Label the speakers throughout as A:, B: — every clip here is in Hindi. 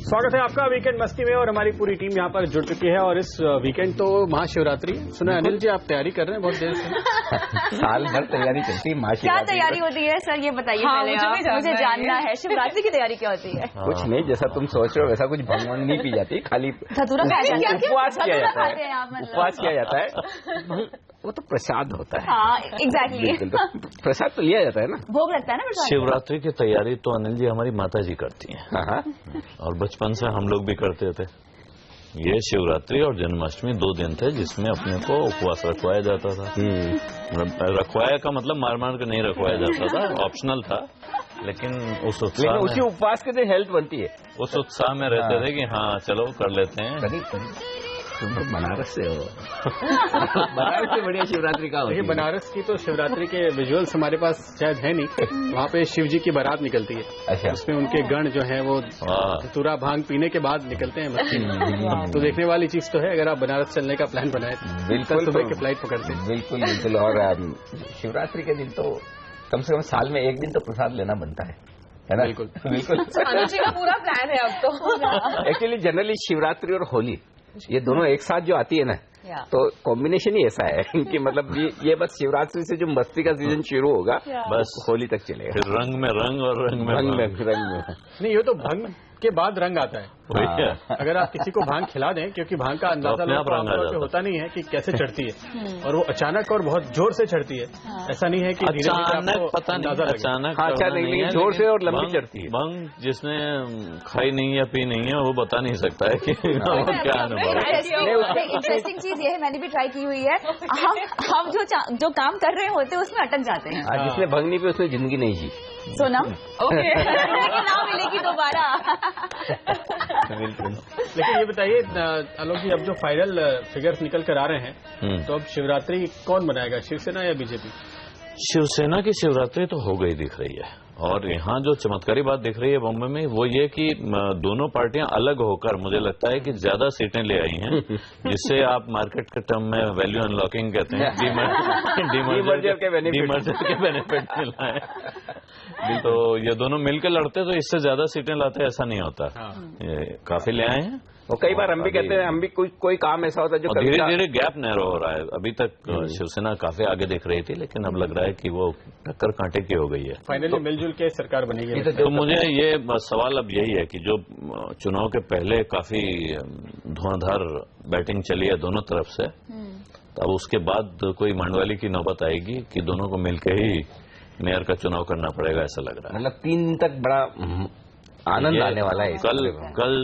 A: स्वागत है आपका वीकेंड मस्ती में और हमारी पूरी टीम यहाँ पर जुड़ चुकी है और इस वीकेंड तो महाशिवरात्रि है। सुना अनिल जी आप तैयारी कर रहे हैं बहुत देर से।
B: साल भर तैयारी करती है महाशिवरात्रि।
C: क्या तैयारी होती है सर ये बताइए पहले आप, मुझे जानना है शिवरात्रि की तैयारी क्या होती है।
B: कुछ नहीं, जैसा तुम सोच रहे हो वैसा कुछ भगवान नहीं पी जाती, खाली
C: उपवास
B: किया जाता है। उपवास किया जाता है, वो तो प्रसाद होता है।
C: हाँ एग्जैक्टली,
B: प्रसाद तो लिया जाता है ना,
C: भोग लगता है ना।
D: शिवरात्रि की तैयारी तो अनिल जी हमारी माता जी करती हैं।
B: हाँ।
D: और बचपन से हम लोग भी करते थे। ये शिवरात्रि और जन्माष्टमी 2 दिन थे जिसमें अपने को उपवास रखवाया जाता था। रखवाया का मतलब मार मार के नहीं रखवाया जाता था, ऑप्शनल था, लेकिन उस उत्साह में,
B: उसी उपवास के दिन हेल्थ बनती है।
D: उस उत्साह में रहते थे कि हाँ चलो कर लेते हैं।
B: तुम तो बनारस से हो। बनारस से बढ़िया शिवरात्रि का होती है।
A: बनारस की तो शिवरात्रि के विजुअल्स हमारे पास शायद है नहीं। वहाँ पे शिव जी की बारात निकलती है।
B: अच्छा।
A: उसमें उनके गण जो है वो धतूरा भांग पीने के बाद निकलते हैं मस्ती में। तो देखने वाली चीज तो है, अगर आप बनारस चलने का प्लान बनाए
B: बिल्कुल
A: सुबह की फ्लाइट पकड़ते हैं।
B: बिल्कुल बिल्कुल। और शिवरात्रि के दिन तो कम से कम साल में एक दिन तो प्रसाद लेना बनता है ना। बिल्कुल बिल्कुल।
C: अनुजी का पूरा प्लान है अब तो।
B: एक्चुअली जनरली शिवरात्रि और होली ये दोनों एक साथ जो आती है ना, तो कॉम्बिनेशन ही ऐसा है कि मतलब ये बस शिवरात्रि से जो मस्ती का सीजन शुरू होगा बस होली तक चलेगा।
D: फिर रंग में रंग और रंग में
B: रंग
A: नहीं, ये तो भंग के बाद रंग आता है। अगर आप किसी को भांग खिला दें, क्योंकि भांग का अंदाजा लोगों को होता नहीं है कि कैसे चढ़ती है, और वो अचानक और बहुत जोर से चढ़ती है। ऐसा नहीं है कि
D: अचानक पता नहीं, अचानक
B: जोर से और लंबी चढ़ती है।
D: भंग जिसने खाई नहीं या पी नहीं है वो बता नहीं सकता है कि क्या अनुभव है।
C: इंटरेस्टिंग चीज ये है, मैंने भी ट्राई की हुई है, हम जो काम कर रहे होते हैं उसमें अटक जाते हैं।
B: जिसने भंग नहीं पी उसने जिंदगी नहीं जी।
C: सोनम ओके नाम मिलेगी दोबारा।
A: लेकिन ये बताइए आलोक जी, अब जो फाइनल फिगर्स निकल कर आ रहे हैं, तो अब शिवरात्रि कौन बनाएगा, शिवसेना या बीजेपी?
D: शिवसेना की शिवरात्रि तो हो गई दिख रही है। और यहाँ जो चमत्कारी बात दिख रही है बॉम्बे में वो ये कि दोनों पार्टियां अलग होकर मुझे लगता है कि ज्यादा सीटें ले आई हैं, जिससे आप मार्केट के टर्म में वैल्यू अनलॉकिंग कहते हैं, डीमर्जर के बेनिफिट मिला है। तो ये दोनों मिलकर लड़ते तो इससे ज्यादा सीटें लाते, ऐसा नहीं होता। ये काफी ले आए हैं।
B: और कई बार हम भी कहते हैं, हम भी कोई काम ऐसा होता है जो
D: धीरे धीरे गैप नैरो हो रहा है। अभी तक शिवसेना काफी आगे दिख रही थी, लेकिन अब लग रहा है कि वो टक्कर कांटे की हो गई है।
A: फाइनली मिलजुल के सरकार बनेगी।
D: तो मुझे ये सवाल अब यही है कि जो चुनाव के पहले काफी धुआंधार बैटिंग चली है दोनों तरफ से, अब उसके बाद कोई मंडवाली की नौबत आएगी कि दोनों को मिलकर ही मेयर का चुनाव करना पड़ेगा, ऐसा लग रहा है।
B: मतलब 3 दिन तक बड़ा आनंद आने वाला है।
D: कल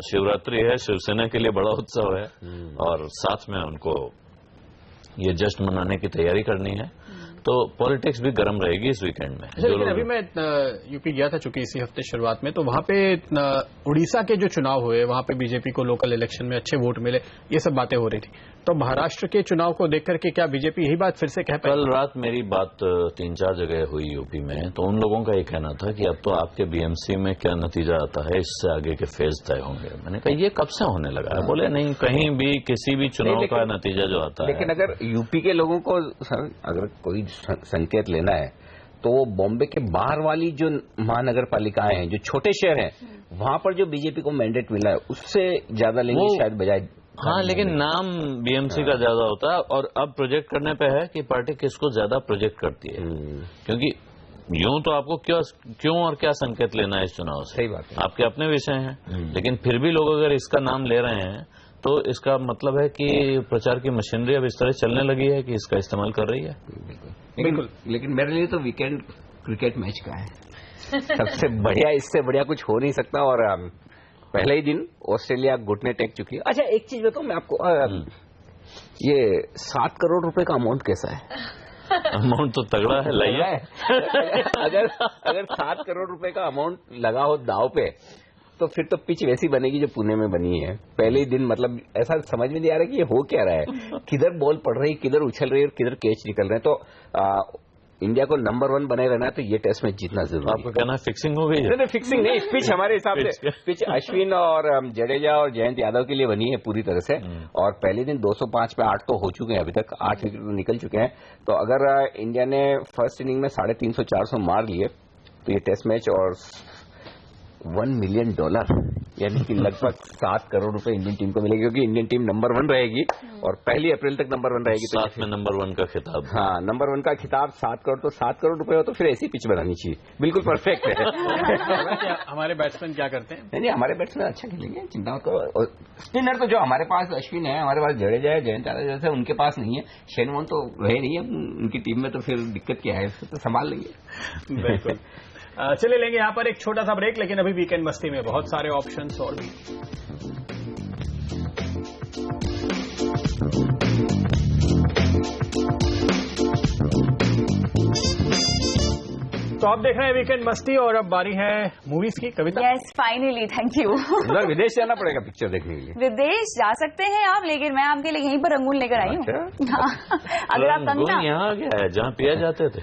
D: शिवरात्रि है, शिवसेना के लिए बड़ा उत्सव है, और साथ में उनको ये जश्न मनाने की तैयारी करनी है। तो पॉलिटिक्स भी गर्म रहेगी इस वीकेंड में।
A: लेकिन अभी मैं यूपी गया था चूंकि इसी हफ्ते शुरुआत में, तो वहां पे उड़ीसा के जो चुनाव हुए वहां पे बीजेपी को लोकल इलेक्शन में अच्छे वोट मिले, ये सब बातें हो रही थी। तो महाराष्ट्र के चुनाव को देख करके क्या बीजेपी यही बात फिर से कह पाई?
D: कल रात मेरी बात 3-4 जगह हुई यूपी में, तो उन लोगों का ये कहना था कि अब तो आपके बीएमसी में क्या नतीजा आता है इससे आगे के फेज तय होंगे। मैंने कहा ये कब से होने लगा है? बोले नहीं, कहीं भी किसी भी चुनाव का नतीजा जो आता है।
B: लेकिन अगर यूपी के लोगों को अगर कोई संकेत लेना है तो वो बॉम्बे के बाहर वाली जो महानगर पालिकाएं हैं, जो छोटे शहर हैं, वहां पर जो बीजेपी को मैंडेट मिला है उससे ज्यादा लेंगे शायद बजाय।
D: हाँ, लेकिन नाम बीएमसी का ज्यादा होता है, और अब प्रोजेक्ट करने पे है कि पार्टी किसको ज्यादा प्रोजेक्ट करती है, क्योंकि यूं तो आपको क्यों और क्या संकेत लेना है इस चुनाव से,
B: सही बात है,
D: आपके अपने विषय हैं। लेकिन फिर भी लोग अगर इसका नाम ले रहे हैं तो इसका मतलब है कि प्रचार की मशीनरी अब इस तरह चलने लगी है कि इसका इस्तेमाल कर रही है।
B: बिल्कुल। लेकिन मेरे लिए तो वीकेंड क्रिकेट मैच का है सबसे बढ़िया, इससे बढ़िया कुछ हो नहीं सकता। और पहले ही दिन ऑस्ट्रेलिया घुटने टेक चुकी है। अच्छा एक चीज बताऊं मैं आपको, ये 7 करोड़ रुपए का अमाउंट कैसा है?
D: अमाउंट तो तगड़ा है, लाइए।
B: अगर 7 करोड़ रुपए का अमाउंट लगा हो दाव पे, तो फिर तो पिच वैसी बनेगी जो पुणे में बनी है पहले ही दिन। मतलब ऐसा समझ में नहीं आ रहा कि ये हो क्या रहा है, किधर बॉल पड़ रही, किधर उछल रही है और किधर कैच निकल रहे हैं। तो इंडिया को नंबर 1 बनाए रहना है तो ये टेस्ट मैच जीतना जरूरी है।
D: आपको कहना फिक्सिंग हो गई है?
B: नहीं, फिक्सिंग नहीं, पिच हमारे हिसाब से पिच अश्विन और जडेजा और जयंत यादव के लिए बनी है पूरी तरह से। और पहले दिन 205 पे 8 तो हो चुके हैं, अभी तक 8 विकेट तो निकल चुके हैं। तो अगर इंडिया ने फर्स्ट इनिंग में 350-400 मार लिए तो ये टेस्ट मैच और $1 मिलियन यानी कि लगभग 7 करोड़ रुपए इंडियन टीम को मिलेगी, क्योंकि इंडियन टीम नंबर 1 रहेगी और 1 अप्रैल तक नंबर 1 रहेगी।
D: साथ में नंबर 1 का खिताब।
B: हाँ, नंबर 1 का खिताब 7 करोड़, तो 7 करोड़ रुपए हो तो फिर ऐसी पिच बनानी चाहिए, बिल्कुल परफेक्ट है।
A: हमारे बैट्समैन क्या करते हैं?
B: नहीं, हमारे बैट्समैन अच्छा खेलेंगे, चिंता मत करो। स्पिनर तो जो हमारे पास अश्विन है, हमारे पास जडेजा है, जयंत यादव जैसे उनके पास नहीं है। शेन वॉर्न तो रहे नहीं है उनकी टीम में, तो फिर दिक्कत क्या है, तो संभाल लेंगे।
A: बिल्कुल। चले लेंगे यहाँ पर एक छोटा सा ब्रेक, लेकिन अभी वीकेंड मस्ती में बहुत सारे ऑप्शंस और भी। तो आप देख रहे हैं वीकेंड मस्ती और अब बारी है मूवीज की। Kavita?
C: Yes, finally, thank you.
B: उधर विदेश जाना पड़ेगा पिक्चर देखने के लिए।
C: विदेश जा सकते हैं आप, लेकिन मैं आपके लिए यहीं पर रंगून लेकर आई हूँ। अगर आप कंगना
D: यहाँ आ गया है जहाँ पिया जाते थे।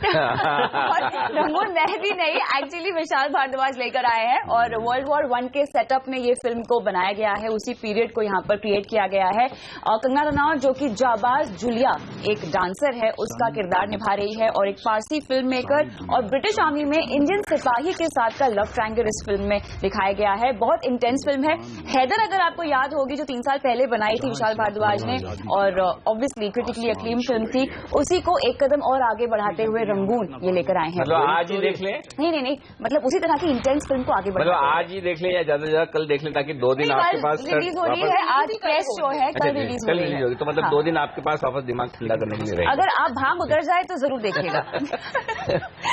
C: रंगून मैं भी नहीं, एक्चुअली विशाल भारद्वाज लेकर आए हैं और World War I के सेटअप में ये फिल्म को बनाया गया है, उसी पीरियड को यहाँ पर क्रिएट किया गया है। और कंगना रनौत जो कि जाबाज जूलिया एक डांसर है, उसका किरदार निभा रही है, और एक फारसी फिल्म मेकर और ब्रिटिश आर्मी में इंडियन सिपाही के साथ का लव ट्रायंगल इस फिल्म में दिखाया गया है। बहुत इंटेंस फिल्म है। हैदर अगर आपको याद होगी, जो 3 साल पहले बनाई थी विशाल भारद्वाज ने, और ऑब्वियसली क्रिटिकली अक्लेम फिल्म थी, उसी को एक कदम और आगे बढ़ाते हुए रंगून ये लेकर आए हैं।
B: मतलब आज ही देख लें?
C: नहीं, मतलब उसी तरह की इंटेंस फिल्म को आगे बढ़ाते
B: मतलब आज ही देख लें या ज्यादा से ज्यादा कल देख लें, ताकि 2 दिन आपके पास
C: रिलीज हो रही है। आज प्रेस शो है, कल रिलीज हो रही है,
B: तो मतलब 2 दिन आपके पास वापस दिमाग ठंडा करने के लिए रहेगा।
C: अगर आप भांग उतर जाए तो जरूर देखिएगा।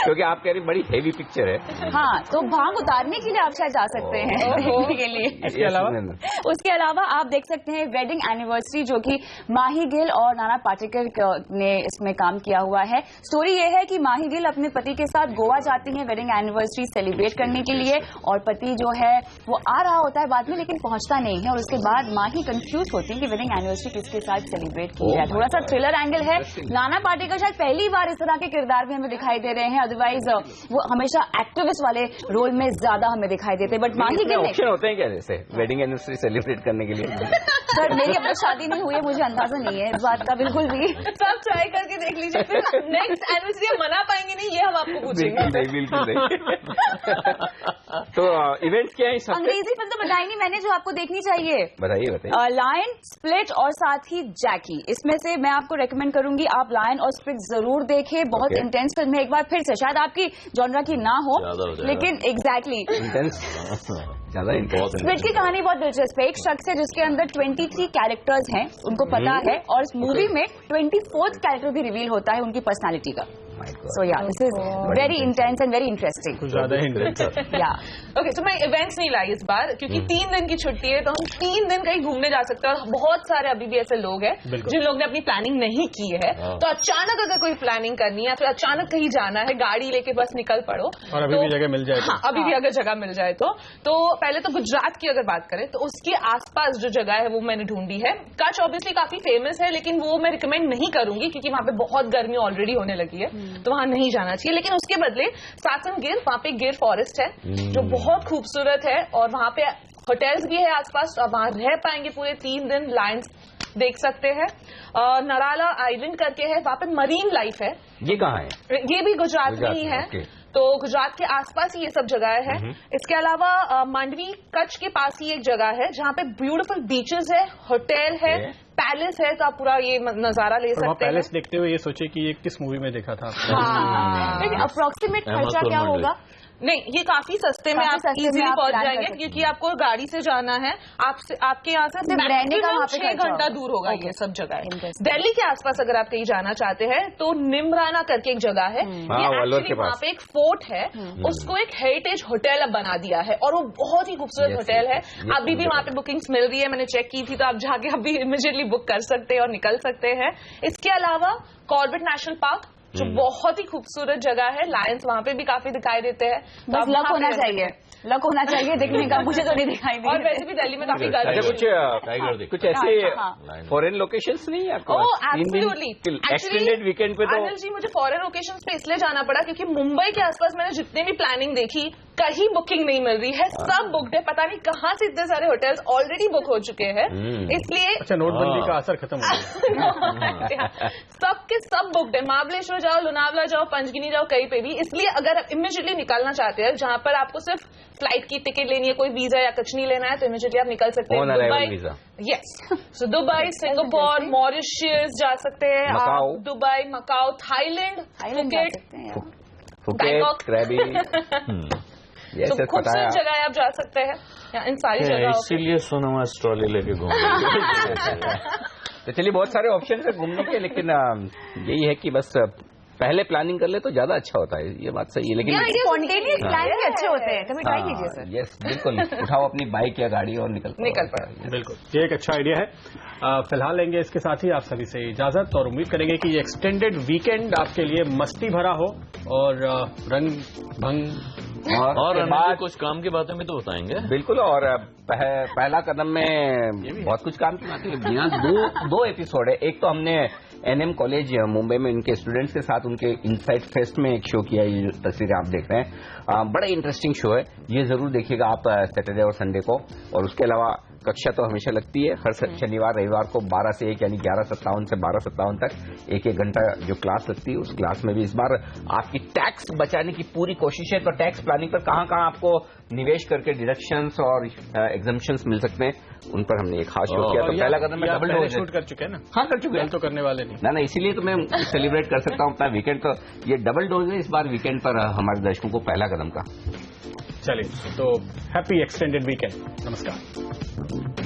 B: क्योंकि आप कह रही बड़ी हेवी पिक्चर है।
C: हाँ, तो भांग उतारने के लिए आप शायद जा सकते हैं देखने के लिए। उसके अलावा आप देख सकते हैं वेडिंग एनिवर्सरी, जो कि माही गिल और नाना पाटेकर ने इसमें काम किया हुआ है। स्टोरी ये है कि माही गिल अपने पति के साथ गोवा जाती हैं वेडिंग एनिवर्सरी सेलिब्रेट करने के लिए, और पति जो है वो आ रहा होता है बाद में, लेकिन पहुंचता नहीं है, और उसके बाद माही कंफ्यूज होती है कि वेडिंग एनिवर्सरी किसके साथ सेलिब्रेट की जाए। थोड़ा सा थ्रिलर एंगल है। नाना पाटेकर शायद पहली बार इस तरह के किरदार भी हमें दिखाई दे रहे हैं, अदरवाइज वो हमेशा एक्टिविस्ट वाले रोल में ज्यादा हमें दिखाई देते हैं। बट माही गिल
B: ऑप्शन होते हैं क्या जैसे वेडिंग एनिवर्सरी सेलिब्रेट करने के लिए?
C: सर, मेरी अब तक शादी नहीं हुई है, मुझे अंदाजा नहीं है इस बात का बिल्कुल भी।
E: सब ट्राई करके देख लीजिए, फिर नेक्स्ट एनिवर्सरी हम मना पाएंगे नहीं, ये हम आपको पूछेंगे।
B: बिल्कुल नहीं। तो इवेंट्स क्या है?
C: अंग्रेजी फिल्म तो बताई नहीं मैंने, जो आपको देखनी चाहिए।
B: बताइए।
C: लायन, स्प्लिट और साथ ही जैकी। इसमें से मैं आपको रेकमेंड करूंगी आप लायन और स्प्लिट जरूर देखें। बहुत इंटेंस फिल्म है। एक बार फिर से, शायद आपकी जॉनरा की ना हो, लेकिन एग्जैक्टली स्प्लिट की कहानी बहुत दिलचस्प है। एक शख्स है जिसके अंदर 23 कैरेक्टर्स हैं, उनको पता है, और इस मूवी में 24th कैरेक्टर भी रिवील होता है उनकी पर्सनालिटी का। So yeah, this is very intense and very interesting.
A: कुछ ज्यादा ही intense है।
C: Yeah.
E: Okay, so मैं इवेंट्स नहीं लाई इस बार, क्योंकि 3 दिन की छुट्टी है, तो हम 3 दिन कहीं घूमने जा सकते हैं। और बहुत सारे अभी भी ऐसे लोग हैं जिन लोगों ने अपनी प्लानिंग नहीं की है, तो अचानक अगर कोई प्लानिंग करनी है, फिर अचानक कहीं जाना है, गाड़ी लेके बस निकल पड़ो,
A: और अभी भी जगह मिल जाए तो।
E: हाँ, अभी भी अगर जगह मिल जाए तो पहले तो गुजरात की अगर बात करें तो उसके आसपास जो जगह है वो मैंने ढूंढी है। कच्छ ऑब्वियसली काफी फेमस है, लेकिन वो मैं रिकमेंड नहीं करूंगी, क्योंकि वहां पे बहुत गर्मी ऑलरेडी होने लगी है, तो वहां नहीं जाना चाहिए। लेकिन उसके बदले सासन गिर, वहां पे गिर फॉरेस्ट है जो बहुत खूबसूरत है, और वहां पे होटल्स भी है आसपास, तो आप वहां रह पाएंगे पूरे 3 दिन। लायंस देख सकते हैं। नराला आइलैंड करके है, वहां पे मरीन लाइफ है।
B: ये कहाँ है?
E: ये भी गुजरात में ही है। तो गुजरात के आसपास ही ये सब जगह है। इसके अलावा मांडवी कच्छ के पास ही एक जगह है जहां पे ब्यूटीफुल बीचेस है, होटल है, पैलेस है, तो आप पूरा ये नजारा ले सकते हैं।
A: पैलेस देखते हुए ये सोचे कि ये किस मूवी में देखा था?
C: लेकिन अप्रोक्सीमेट खर्चा क्या होगा?
E: नहीं, ये काफी सस्ते में आप इजीली पहुंच जाएंगे, क्योंकि आपको गाड़ी से जाना है, आपके यहाँ से
C: रहने का वहाँ पे
E: 6 घंटा दूर होगा ये सब जगह। दिल्ली के आसपास अगर आप कहीं जाना चाहते हैं तो निमराना करके एक जगह है, वहाँ पे एक फोर्ट है, उसको एक हेरिटेज होटल अब बना दिया है, और वो बहुत ही खूबसूरत होटल है। अभी भी वहाँ पे बुकिंग्स मिल रही है, मैंने चेक की थी, तो आप जाके अभी इमीडिएटली बुक कर सकते हैं और निकल सकते हैं। इसके अलावा कॉर्बेट नेशनल पार्क जो बहुत ही खूबसूरत जगह है। लायंस वहां पे भी काफी दिखाई देते हैं।
C: बस लक होना चाहिए, लक होना चाहिए देखने का। मुझे तो नहीं दिखाई दे।
E: और वैसे भी दिल्ली में काफी गर्मी
B: अच्छा कुछ ऐसे फॉरेन लोकेशंस नहीं है आपको?
E: एब्सोल्युटली।
B: एक्सटेंडेड वीकेंड पे तो
E: अनिल जी मुझे फॉरेन लोकेशंस पे इसलिए जाना पड़ा क्योंकि मुंबई के आसपास मैंने जितने भी प्लानिंग देखी कहीं बुकिंग नहीं मिल रही है, सब बुकड है। पता नहीं कहाँ से इतने सारे होटल्स ऑलरेडी बुक हो चुके हैं, इसलिए
A: अच्छा नोटबंदी का असर खत्म हो गया।
E: सबके सब बुकड है। महाबलेश्वर जाओ, लोनावला जाओ, पंचगिनी जाओ, कहीं पे भी। इसलिए अगर आप इमीडिएटली निकलना चाहते हैं जहां पर आपको सिर्फ फ्लाइट की टिकट लेनी है, कोई वीजा या कुछ नहीं लेना है, तो इमीडिएटली आप निकल सकते हैं। Dubai, yes, so Dubai, Singapore, Mauritius जा सकते हैं आप, Dubai, Macau, Thailand,
B: Phuket, Krabi,
E: तो खूबसूरत जगह आप जा सकते हैं इन सारी जगह।
D: इसीलिए सोनोवास ट्रॉली लेके घूम।
B: तो चलिए बहुत सारे ऑप्शन है घूमने के, लेकिन यही है कि बस पहले प्लानिंग कर ले तो ज्यादा अच्छा होता है, ये बात सही है। लेकिन
C: स्पॉन्टेनियस प्लान भी अच्छे होते हैं, कभी ट्राई कीजिए सर।
B: यस बिल्कुल, उठाओ अपनी बाइक या गाड़ी और निकल
E: पड़ा।
A: बिल्कुल, ये एक अच्छा आइडिया है। फिलहाल लेंगे इसके साथ ही आप सभी से इजाजत और उम्मीद करेंगे कि ये एक्सटेंडेड वीकेंड आपके लिए मस्ती भरा हो और रंग भंग
D: और कुछ काम की बातें भी तो बताएंगे।
B: बिल्कुल, और पहला कदम में बहुत कुछ काम की बातें हैं। दो एपिसोड है। एक तो हमने एनएम कॉलेज मुंबई में उनके स्टूडेंट्स के साथ उनके इनसाइट फेस्ट में एक शो किया, ये जो तस्वीरें आप देख रहे हैं, बड़ा इंटरेस्टिंग शो है, ये जरूर देखिएगा आप सैटरडे और संडे को। और उसके अलावा कक्षा तो हमेशा लगती है हर शनिवार रविवार को 12 से 1 यानी 11:57 से 12:57 तक एक घंटा जो क्लास लगती है, उस क्लास में भी इस बार आपकी टैक्स बचाने की पूरी कोशिश है। तो टैक्स प्लानिंग पर कहां कहां आपको निवेश करके डिडक्शंस और एग्जम्पशंस मिल सकते हैं, उन पर हमने एक खास शो किया। तो पहला कदम में डबल डोज
A: शूट कर चुके हैं ना?
B: हाँ कर चुके हैं,
A: तो करने वाले नहीं
B: ना, इसीलिए तो मैं सेलिब्रेट कर सकता हूँ अपना वीकेंड। तो ये डबल डोज है इस बार वीकेंड पर हमारे दर्शकों को पहला कदम का।
A: चलिए, तो हैप्पी एक्सटेंडेड वीकेंड। नमस्कार।